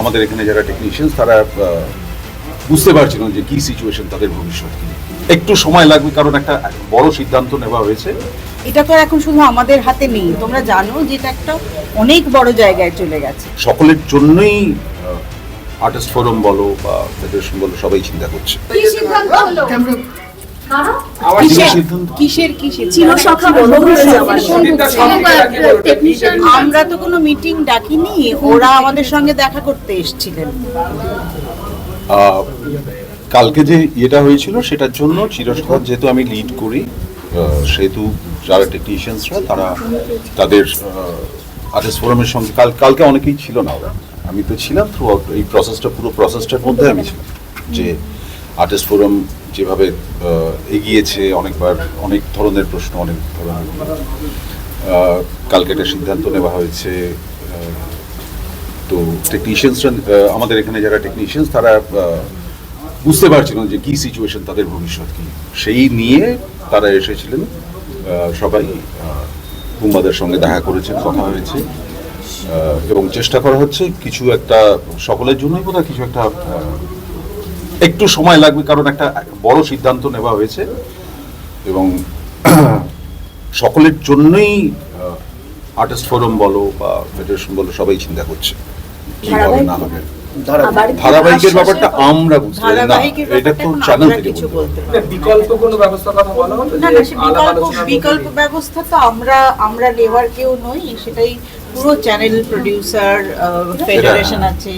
আমাদের এখানে যারা টেকনিশিয়ান তারা বুঝতে পারছিল যে কি সিচুয়েশন তাদের ভবিষ্যৎ কি। একটু সময় লাগবে কারণ একটা বড় সিদ্ধান্ত নেওয়া হয়েছে। এটা তো এখন শুধু আমাদের হাতে নেই, তোমরা জানো যে এটা একটা অনেক বড় জায়গায় চলে গেছে। সকলের জন্যই আর্টিস্ট ফোরাম বলো বা ফেডারেশন বলো সবাই চিন্তা করছে। কিসের আমরা তো কোনো মিটিং ডাকিনি, ওরা আমাদের সঙ্গে দেখা করতে এসেছিলেন। কালকে যে ইয়েটা হয়েছিল সেটার জন্য চিরসভার যেহেতু আমি লিড করি, সেহেতু যারা টেকনিশিয়ানসরা তারা তাদের আর্টিস্ট ফোরামের সঙ্গে কালকে অনেকেই ছিল না, ওরা আমি তো ছিলাম থ্রু আউট এই প্রসেসটা, পুরো প্রসেসটার মধ্যে আমি ছিলাম। যে আর্টিস্ট ফোরাম যেভাবে এগিয়েছে, অনেকবার অনেক ধরনের প্রশ্ন, অনেক ধরনের কালকে একটা সিদ্ধান্ত নেওয়া হয়েছে। তো টেকনিশিয়ানসরা আমাদের এখানে যারা টেকনিশিয়ানস তারা বুঝতে পারছিল যে কি সিচুয়েশন তাদের ভবিষ্যৎ কি, সেই নিয়ে তারা এসেছিলেন। সবাই কুম্বাদের সঙ্গে দেখা করেছেন, কথা হয়েছে এবং চেষ্টা করা হচ্ছে কিছু একটা সকলের জন্যই বোধহয় কিছু একটা একটু সময় লাগবে কারণ একটা বড় সিদ্ধান্ত নেওয়া হয়েছে এবং সকলের জন্যই আর্টিস্ট ফোরাম বলো বা ফেডারেশন বলো সবাই চিন্তা করছে কি হবে না হবে। ধারাবাহিকের ব্যাপারটা আমরা বুঝতে পারি না, এটা তো চ্যানেল থেকে বলতে পারি। বিকল্প কোনো ব্যবস্থা কথা বলা হলো? না, বিকল্প ব্যবস্থা তো আমরা নেওয়ার কেউ নই, সেটাই পুরো চ্যানেল প্রডিউসার ফেডারেশন আছে,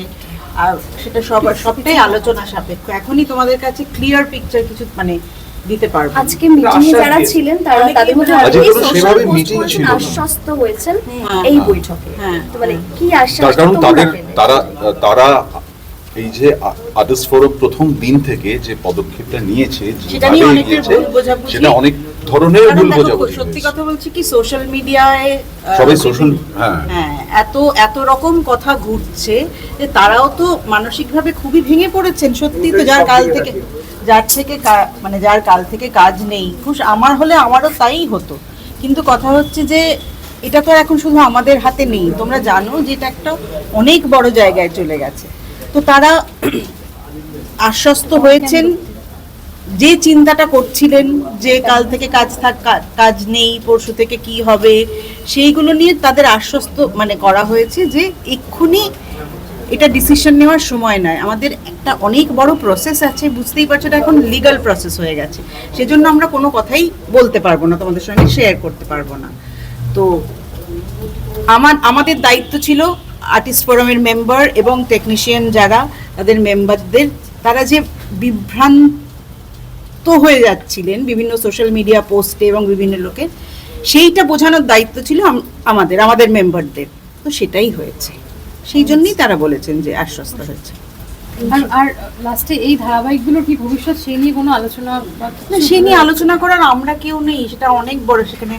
আর সেটা সবটাই আলোচনা সাপেক্ষ। এখনই তোমাদের কাছে ক্লিয়ার পিকচার কিছু মানে দিতে পারবো। আজকে মিটিং এ যারা ছিলেন তারা তাদের মধ্যে সেভাবে মিটিং ছিল, আশ্বস্ত হয়েছেন এই বৈঠকে। তো মানে কি আশ্বাস? কারণ তারা এই যে আর্টিস্ট ফোরাম প্রথম দিন থেকে যে পদক্ষেপটা নিয়েছে, সেটা অনেক ধরনের ভুল বোঝাবুঝি। সত্যি কথা বলছি কি, সোশ্যাল মিডিয়ায় সবাই সোশ্যাল এত রকম কথা ঘুরছে যে তারাও তো মানসিকভাবে খুবই ভেঙে পড়েছেন। সত্যি তো যার কাল থেকে কাজ নেই, আমার হলে আমারও তাই হতো। কিন্তু কথা হচ্ছে যে এটা তো এখন শুধু আমাদের হাতে নেই, তোমরা জানো যে এটা একটা অনেক বড় জায়গায় চলে গেছে। তো তারা আশ্বস্ত হয়েছেন, যে চিন্তাটা করছিলেন যে কাল থেকে কাজ নেই, পরশু থেকে কি হবে, সেইগুলো নিয়ে তাদের আশ্বস্ত মানে করা হয়েছে যে এক্ষুনি এটা ডিসিশন নেওয়ার সময় নয়, আমাদের একটা অনেক বড় প্রসেস আছে, বুঝতেই পারছো এটা এখন লিগ্যাল প্রসেস হয়ে গেছে, সেজন্য আমরা কোনো কথাই বলতে পারবো না, তোমাদের সঙ্গে শেয়ার করতে পারবো না। তো আমাদের দায়িত্ব ছিল আর্টিস্ট ফোরামের মেম্বার এবং টেকনিশিয়ান যারা তাদের মেম্বারদের, তারা যে বিভ্রান্ত হয়ে যাচ্ছিলেন বিভিন্ন সোশ্যাল মিডিয়া পোস্টে এবং বিভিন্ন লোকের, সেইটা বোঝানোর দায়িত্ব ছিল আমাদের মেম্বারদের। তো সেটাই হয়েছে, সেই জন্যই তারা বলেছেন যে আশ্বস্ত হয়েছে। আর লাস্টে এই ধারাবাহিকগুলোর কি ভবিষ্যৎ সেই নিয়ে কোনো আলোচনা? না, সেই নিয়ে আলোচনা করার আমরা কেউ নেই, সেটা অনেক বড়, সেখানে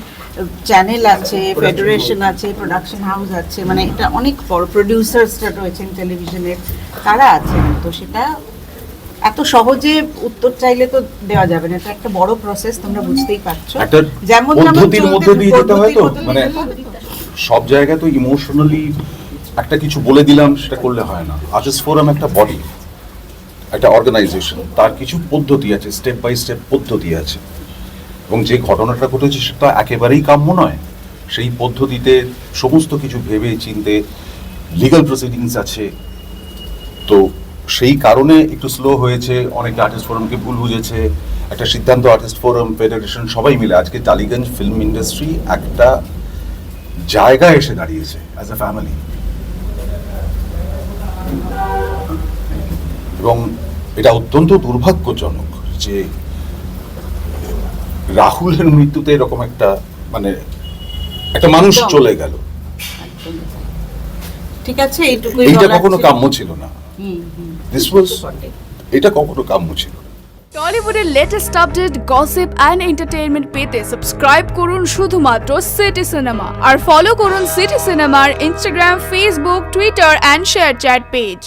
চ্যানেল আছে, ফেডারেশন আছে, প্রোডাকশন হাউস আছে, মানে এটা অনেক বড়, প্রডিউসার্সরা রয়েছেন টেলিভিশনের, তারা আছেন। তো সেটা এত সহজে উত্তর চাইলে তো দেওয়া যাবে না, এটা একটা বড় প্রসেস, তোমরা বুঝতেই পারছো। যেমন পদ্ধতির মধ্যে দিয়ে যেতে হয়, তো মানে সব জায়গায় তো ইমোশনালি একটা কিছু বলে দিলাম সেটা করলে হয় না। আর্টিস্ট ফোরাম একটা বডি, একটা অর্গানাইজেশন, তার কিছু পদ্ধতি আছে, স্টেপ বাই স্টেপ পদ্ধতি আছে, এবং যে ঘটনাটা ঘটেছে সেটা একেবারেই কাম্য নয়। সেই পদ্ধতিতে সমস্ত কিছু ভেবে চিনতে লিগ্যাল প্রসিডিংস আছে। তো সেই কারণে একটু স্লো হয়েছে, অনেকে আর্টিস্ট ফোরামকে ভুল বুঝেছে। একটা সিদ্ধান্ত আর্টিস্ট ফোরাম, ফেডারেশন সবাই মিলে আজকে টালিগঞ্জ ফিল্ম ইন্ডাস্ট্রি একটা জায়গায় এসে দাঁড়িয়েছে অ্যাজ এ ফ্যামিলি। এবং এটা অত্যন্ত দুর্ভাগ্যজনক যে রাহুলের মৃত্যুতে এরকম একটা মানে একটা মানুষ চলে গেল। ঠিক আছে, এইটা কখনো কাম্য ছিল না, এটা কখনো কাম্য ছিল না। টলিউডের latest update, gossip and entertainment পেতে সাবস্ক্রাইব করুন শুধুমাত্র সিটি সিনেমা, আর ফলো করুন সিটি সিনেমার Instagram, Facebook, Twitter and share chat page.